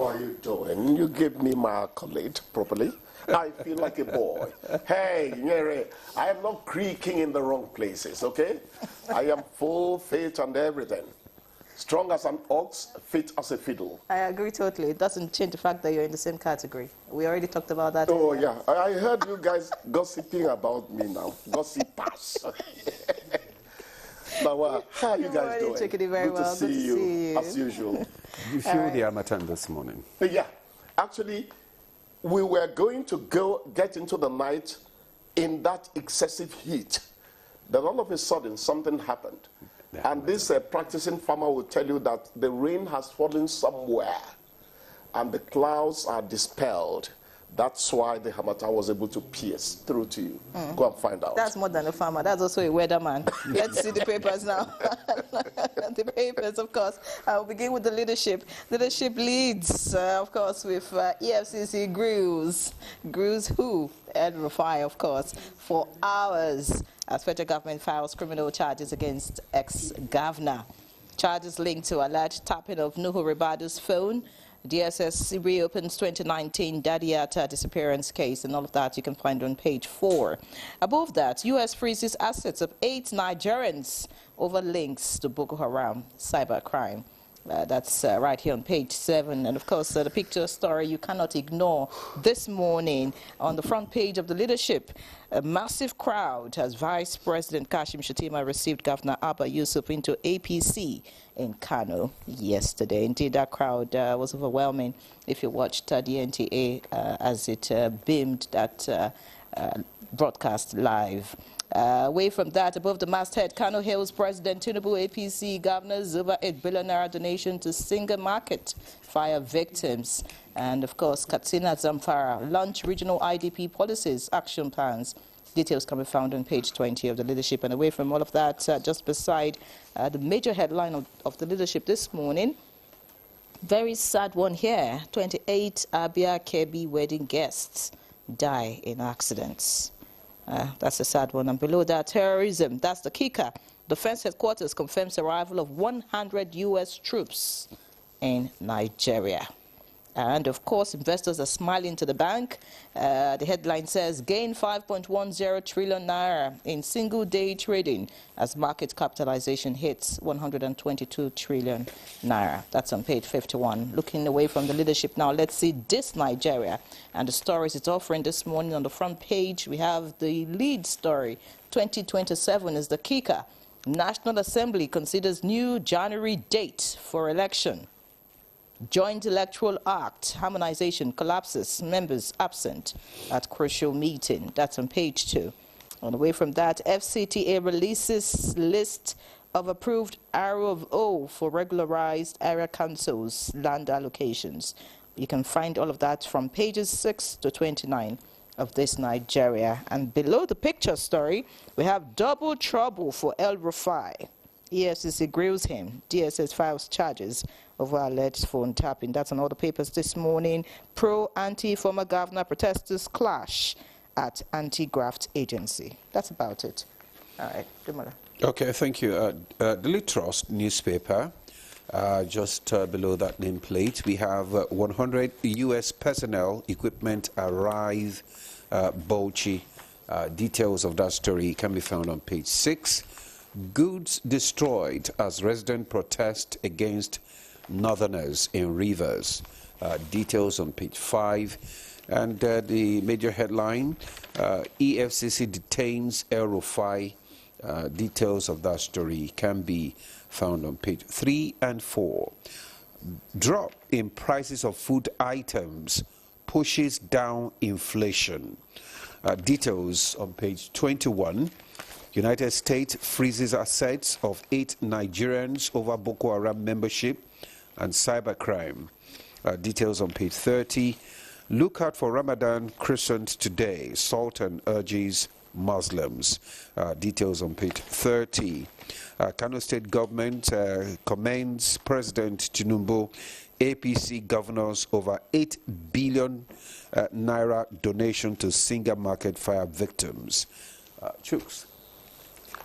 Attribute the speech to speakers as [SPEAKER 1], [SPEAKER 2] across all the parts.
[SPEAKER 1] How are you doing? You give me my accolade properly. I feel like a boy. Hey, Nyere, I am not creaking in the wrong places, okay? I am full, fit, and everything. Strong as an ox, fit as a fiddle.
[SPEAKER 2] I agree totally. It doesn't change the fact that you're in the same category. We already talked about that.
[SPEAKER 1] Oh, yeah. I heard you guys gossiping about me now. Gossipers. Now, how are you guys doing?
[SPEAKER 2] Taking it very
[SPEAKER 1] Good
[SPEAKER 2] well.
[SPEAKER 1] to see you, as usual.
[SPEAKER 3] You feel the Harmattan this morning?
[SPEAKER 1] Yeah. Actually, we were going to get into the night in that excessive heat. Then all of a sudden, something happened. And this practicing farmer will tell you that the rain has fallen somewhere and the clouds are dispelled. That's why the Harmattan was able to pierce through to you. Go and find out.
[SPEAKER 2] That's more than a farmer. That's also a weatherman. Let's see the papers now. The papers, of course. I'll begin with the leadership. Leadership leads, of course, with EFCC grills. Grills who? El-Rufai, of course, for hours as federal government files criminal charges against ex-governor. Charges linked to alleged tapping of Nuhu Ribadu's phone. DSS reopens 2019 Dadiata disappearance case, and all of that you can find on page 4. Above that, U.S. freezes assets of 8 Nigerians over links to Boko Haram cybercrime. That's right here on page 7. And of course, the picture story you cannot ignore this morning on the front page of the leadership. A massive crowd as Vice President Kashim Shettima received Governor Abba Yusuf into APC in Kano yesterday. Indeed, that crowd was overwhelming if you watched the NTA as it beamed that broadcast live. Away from that, above the masthead, Kano Hills President Tinubu APC Governors over 8 billion naira donation to Singa Market fire victims. And of course, Katsina Zamfara launch regional IDP policies, action plans. Details can be found on page 20 of the leadership. And away from all of that, just beside the major headline of the leadership this morning, very sad one here, 28 Abia Kebi wedding guests die in accidents. That's a sad one. And below that, terrorism. That's the kicker. Defense headquarters confirms arrival of 100 U.S. troops in Nigeria. And of course, investors are smiling to the bank. The headline says, gain 5.10 trillion naira in single-day trading as market capitalization hits 122 trillion naira. That's on page 51. Looking away from the leadership now, let's see this Nigeria and the stories it's offering this morning. On the front page, we have the lead story. 2027 is the kicker. National Assembly considers new January date for election. Joint Electoral Act harmonization collapses, members absent at crucial meeting. That's on page 2. On the way from that, FCTA releases list of approved arrow of O for regularized area councils land allocations. You can find all of that from pages 6 to 29 of this Nigeria. And below the picture story, we have double trouble for El-Rufai. EFCC grills him. DSS files charges over alleged phone tapping. That's on all the papers this morning. Pro-anti former governor protesters clash at anti-graft agency. That's about it. All right, Dumala.
[SPEAKER 3] Okay, thank you. Daily Trust newspaper, just below that nameplate, we have 100 U.S. personnel equipment arrive Bauchi. Details of that story can be found on page 6. Goods destroyed as resident protest against northerners in Rivers. Details on page 5. And the major headline, EFCC detains El-Rufai. Details of that story can be found on page 3 and 4. Drop in prices of food items pushes down inflation. Details on page 21. United States freezes assets of 8 Nigerians over Boko Haram membership and cybercrime. Details on page 30. Look out for Ramadan crescent today. Sultan urges Muslims. Details on page 30. Kano State government commends President Tinubu, APC governors over 8 billion naira donation to Singa Market fire victims. Chooks.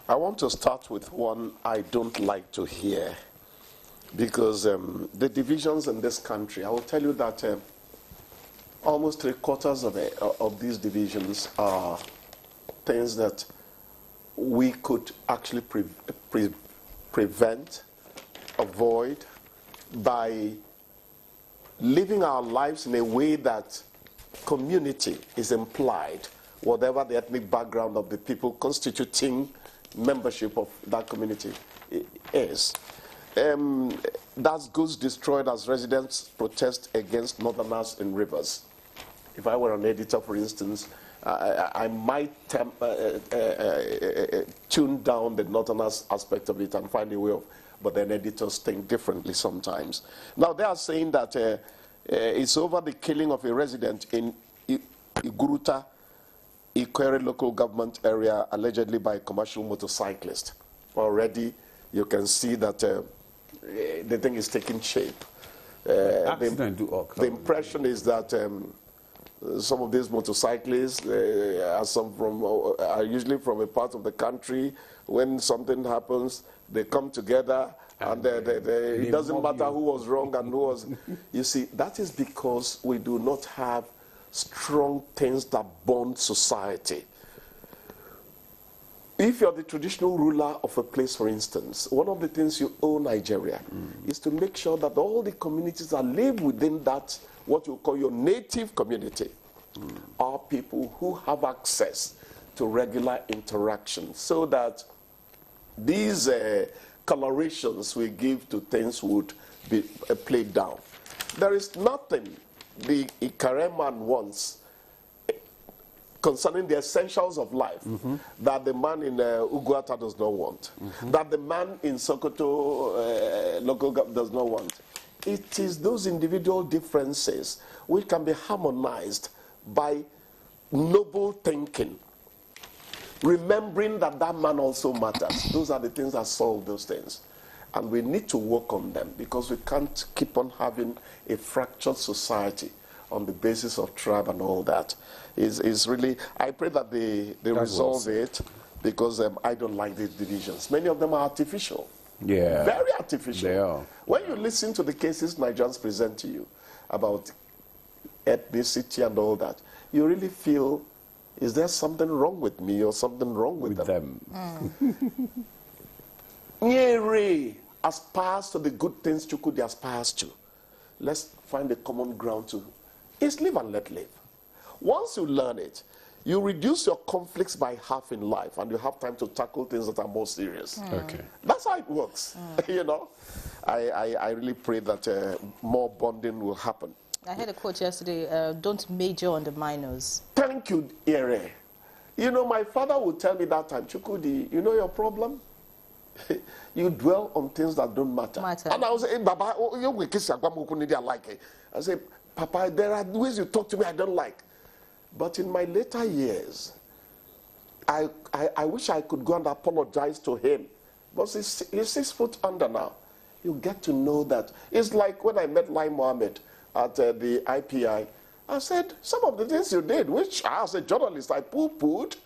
[SPEAKER 1] I want to start with one I don't like to hear. because the divisions in this country, I will tell you that almost 3/4 of these divisions are things that we could actually prevent, avoid, by living our lives in a way that community is implied, whatever the ethnic background of the people constituting membership of that community is. That's goods destroyed as residents protest against northerners in rivers. If I were an editor, for instance, I might tune down the northerners aspect of it and find a way of, but then editors think differently sometimes. Now they are saying that it's over the killing of a resident in Iguruta, Ikwere local government area, allegedly by a commercial motorcyclist. Already you can see that the thing is taking shape. The impression is that some of these motorcyclists are usually from a part of the country. When something happens, they come together, and it doesn't matter who was wrong and who was. You see, that is because we do not have strong things that bond society. If you're the traditional ruler of a place, for instance, one of the things you owe Nigeria is to make sure that all the communities that live within that, what you call your native community, are people who have access to regular interaction, so that these colorations we give to things would be played down. There is nothing the Ikare man wants concerning the essentials of life that the man in Uguata does not want, that the man in Sokoto local government does not want. It is those individual differences which can be harmonized by noble thinking, remembering that that man also matters. Those are the things that solve those things. And we need to work on them, because we can't keep on having a fractured society on the basis of tribe and all that. Is really, I pray that they resolve it, because I don't like these divisions. Many of them are artificial.
[SPEAKER 3] Yeah.
[SPEAKER 1] Very artificial.
[SPEAKER 3] They are.
[SPEAKER 1] When you listen to the cases Nigerians present to you about ethnicity and all that, you really feel, is there something wrong with me or something wrong with them? Nyeri aspires to the good things Chukwudi aspires to. Let's find a common ground to. It's live and let live. Once you learn it, you reduce your conflicts by half in life, and you have time to tackle things that are more serious.
[SPEAKER 3] Okay.
[SPEAKER 1] That's how it works. You know, I really pray that more bonding will happen.
[SPEAKER 2] I heard a quote yesterday, don't major on the minors.
[SPEAKER 1] Thank you, Ere. You know, my father would tell me that time, Chukwudi, you know your problem? You dwell on things that don't matter. And I was saying, Baba, I like it. I say, Papa, there are ways you talk to me I don't like. But in my later years, I wish I could go and apologize to him. But he's 6 foot under now. You get to know that. It's like when I met Lai Mohammed at the IPI. I said, some of the things you did, which as a journalist I poo-pooed,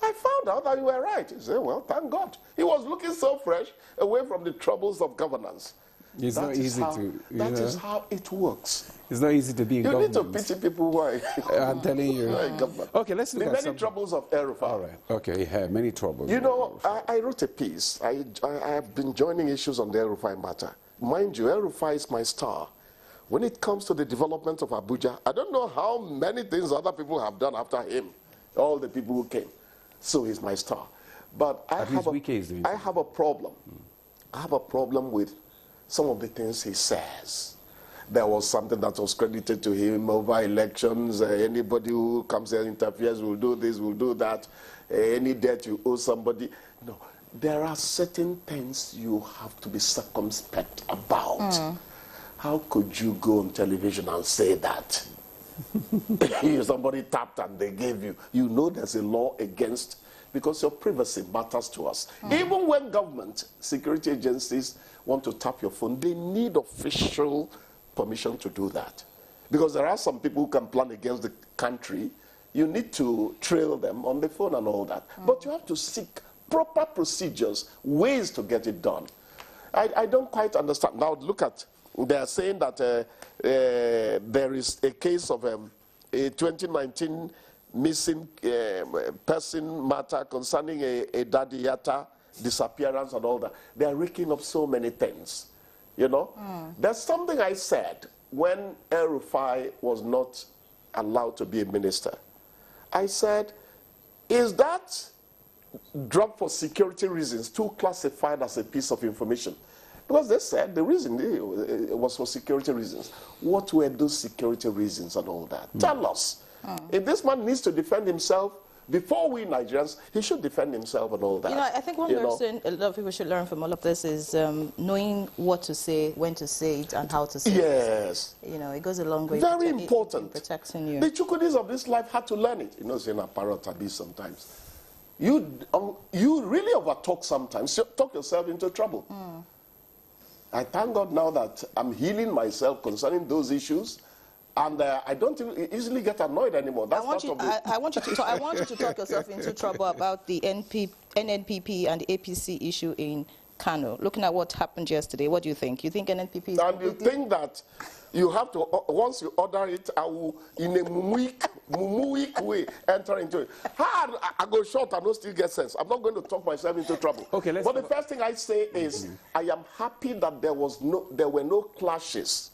[SPEAKER 1] I found out that you were right. He said, well, thank God. He was looking so fresh, away from the troubles of governance.
[SPEAKER 3] It's not easy to...
[SPEAKER 1] That is how it works.
[SPEAKER 3] It's not easy to be in government.
[SPEAKER 1] You need to pity people who are...
[SPEAKER 3] I'm telling you. Okay, let's look at
[SPEAKER 1] many troubles of El-Rufai.
[SPEAKER 3] All right. Okay, yeah, many troubles.
[SPEAKER 1] You know, I wrote a piece. I have been joining issues on the El-Rufai matter. Mind you, El-Rufai is my star. When it comes to the development of Abuja, I don't know how many things other people have done after him, all the people who came. So he's my star. But I have a problem. I have a problem with some of the things he says. There was something that was credited to him over elections. Anybody who comes here and interferes will do this, will do that. Any debt you owe somebody. No, there are certain things you have to be circumspect about. How could you go on television and say that? Somebody tapped and they gave you. You know there's a law against, because your privacy matters to us. Even when government, security agencies want to tap your phone, they need official permission to do that. Because there are some people who can plan against the country. You need to trail them on the phone and all that. But you have to seek proper procedures, ways to get it done. I don't quite understand. Now look at, they are saying that there is a case of a 2019 missing person matter concerning a Daddy Yatta disappearance and all that. They are raking up so many things, you know. There's something I said when El-Rufai was not allowed to be a minister. I said, is that dropped for security reasons too classified as a piece of information? Because they said the reason it was for security reasons. What were those security reasons and all that? Tell us. If this man needs to defend himself, before we Nigerians, he should defend himself and all that.
[SPEAKER 2] You know, I think one lesson a lot of people should learn from all of this is knowing what to say, when to say it, and how to say
[SPEAKER 1] it.
[SPEAKER 2] You know, it goes a long way.
[SPEAKER 1] Very important.
[SPEAKER 2] In protecting you.
[SPEAKER 1] The Chukudis of this life had to learn it. You know, saying a parrot abyss sometimes. You really overtalk sometimes. You talk yourself into trouble. I thank God now that I'm healing myself concerning those issues. And I don't easily get annoyed anymore. That's
[SPEAKER 2] I want you to talk yourself into trouble about the NNPP and the APC issue in Kano. Looking at what happened yesterday, what do you think? You think NNPP is...
[SPEAKER 1] And you think that you have to, once you order it, I will, in a mumuik way, enter into it. I go short and don't still get sense. I'm not going to talk myself into trouble. Okay, but the first thing I say is, I am happy that there were no clashes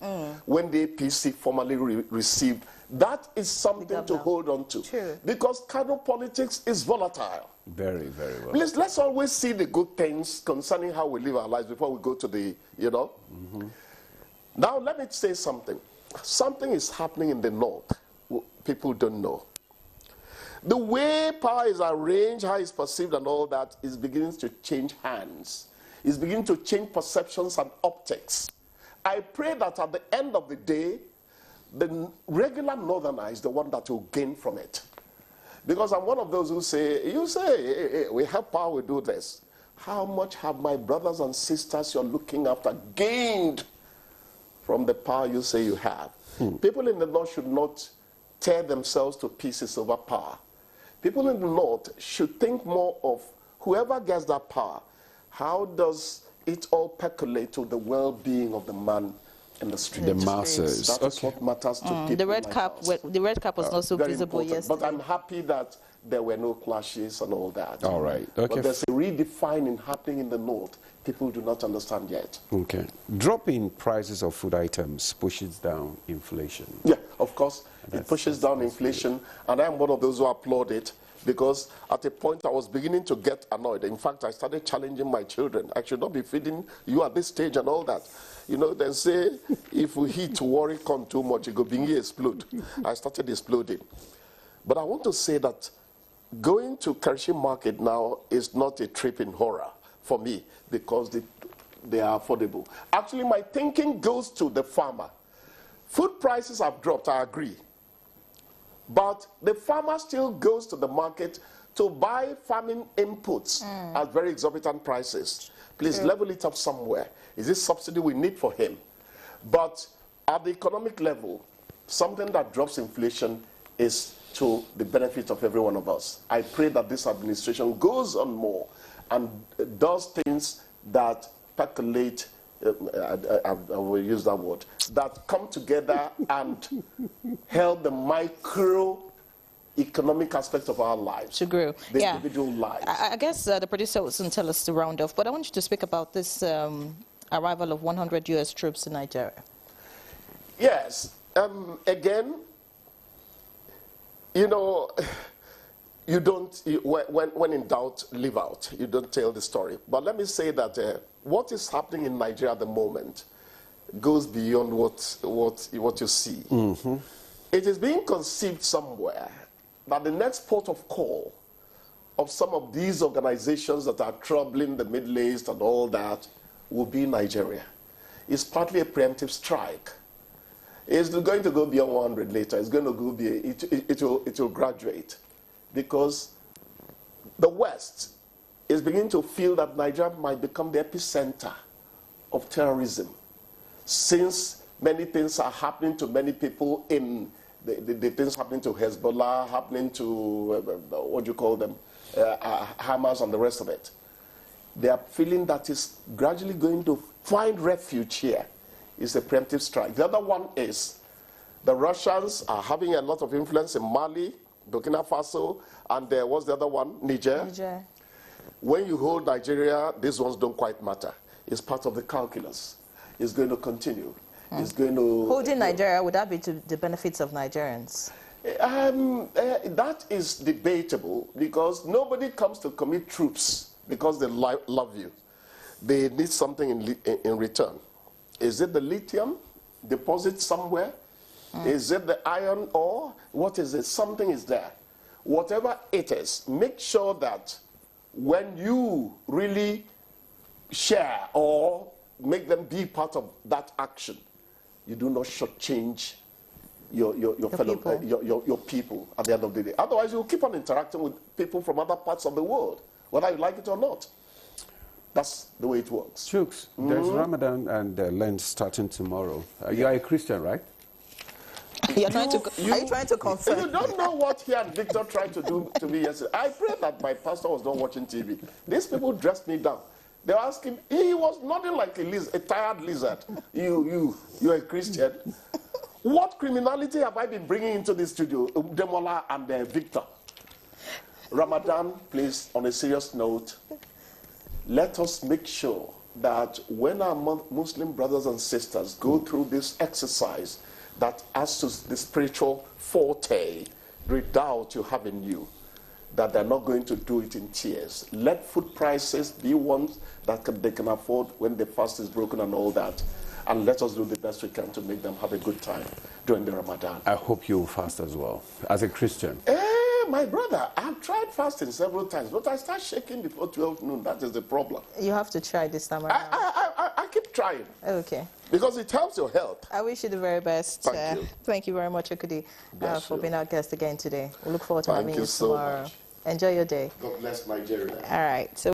[SPEAKER 1] when the APC formally received. That is something to hold on to. True. Because Kano politics is volatile.
[SPEAKER 3] Very, very well.
[SPEAKER 1] Please, let's always see the good things concerning how we live our lives before we go to the, you know. Now, let me say something. Something is happening in the north. People don't know. The way power is arranged, how it's perceived and all that is beginning to change hands. It's beginning to change perceptions and optics. I pray that at the end of the day, the regular northerner is the one that will gain from it. Because I'm one of those who say, you say, hey, we have power, we do this. How much have my brothers and sisters you're looking after gained from the power you say you have? People in the north should not tear themselves to pieces over power. People in the north should think more of whoever gets that power, how does it all percolate to the well-being of the man in the street?
[SPEAKER 3] The masses.
[SPEAKER 1] That is what matters to people.
[SPEAKER 2] The red cap was not so visible yesterday.
[SPEAKER 1] But I'm happy that there were no clashes and all that.
[SPEAKER 3] All right. Okay.
[SPEAKER 1] But there's a redefining happening in the north. People do not understand yet.
[SPEAKER 3] Okay. Drop in prices of food items pushes down inflation.
[SPEAKER 1] Yeah, of course. It pushes down inflation. And I'm one of those who applaud it. Because at a point I was beginning to get annoyed. In fact, I started challenging my children. I should not be feeding you at this stage and all that. You know, they say, if we heat worry come too much, it go bingy explode. I started exploding. But I want to say that going to Karachi market now is not a trip in horror for me because they are affordable. Actually, my thinking goes to the farmer. Food prices have dropped, I agree. But the farmer still goes to the market to buy farming inputs at very exorbitant prices. Please level it up somewhere. Is this subsidy we need for him? But at the economic level, something that drops inflation is to the benefit of every one of us. I pray that this administration goes on more and does things that percolate, I will use that word, that come together and help the micro-economic aspect of our lives.
[SPEAKER 2] To grow.
[SPEAKER 1] The individual lives.
[SPEAKER 2] I guess the producer will soon tell us to round off, but I want you to speak about this arrival of 100 U.S. troops in Nigeria.
[SPEAKER 1] Yes. Again, you know, you don't, when in doubt, leave out. You don't tell the story. But let me say that what is happening in Nigeria at the moment goes beyond what you see. It is being conceived somewhere that the next port of call of some of these organizations that are troubling the Middle East and all that will be Nigeria. It's partly a preemptive strike. It's going to go beyond 100 later. It's going to go it will graduate because the West is beginning to feel that Nigeria might become the epicenter of terrorism, since many things are happening to many people in the things happening to Hezbollah, happening to what do you call them, Hamas and the rest of it. they are feeling that it's gradually going to find refuge here. It's a preemptive strike. The other one is the Russians are having a lot of influence in Mali, Burkina Faso, and what's the other one? Niger. When you hold Nigeria, these ones don't quite matter. It's part of the calculus. It's going to continue. It's going to...
[SPEAKER 2] Holding Nigeria, would that be to the benefits of Nigerians?
[SPEAKER 1] That is debatable because nobody comes to commit troops because they love you. They need something in return. Is it the lithium deposit somewhere? Is it the iron ore? What is it? Something is there. Whatever it is, make sure that when you really share or make them be part of that action, you do not shortchange your fellow people. Your people at the end of the day. Otherwise, you'll keep on interacting with people from other parts of the world, whether you like it or not. That's the way it works.
[SPEAKER 3] Chooks, there's Ramadan and Lent starting tomorrow. You are a Christian, right?
[SPEAKER 2] Are you trying to confirm?
[SPEAKER 1] You don't know what he and Victor tried to do to me yesterday. I pray that my pastor was not watching TV. These people dressed me down. They were asking, he was nothing like a tired lizard. You're a Christian. What criminality have I been bringing into the studio? Demola and Victor. Ramadan, please, on a serious note, let us make sure that when our Muslim brothers and sisters go through this exercise, that as to the spiritual forte, redoubt you have in you, that they're not going to do it in tears. Let food prices be ones that they can afford when the fast is broken and all that. And let us do the best we can to make them have a good time during the Ramadan.
[SPEAKER 3] I hope you fast as well, as a Christian.
[SPEAKER 1] My brother, I've tried fasting several times, but I start shaking before 12 noon. That is the problem.
[SPEAKER 2] You have to try this time around.
[SPEAKER 1] I keep trying.
[SPEAKER 2] Okay.
[SPEAKER 1] Because it helps your health.
[SPEAKER 2] I wish you the very best.
[SPEAKER 1] Thank you.
[SPEAKER 2] Thank you very much, Okudi, for being our guest again today. We look forward to having you
[SPEAKER 1] so
[SPEAKER 2] tomorrow.
[SPEAKER 1] Much.
[SPEAKER 2] Enjoy your day.
[SPEAKER 1] God bless Nigeria.
[SPEAKER 2] All right. So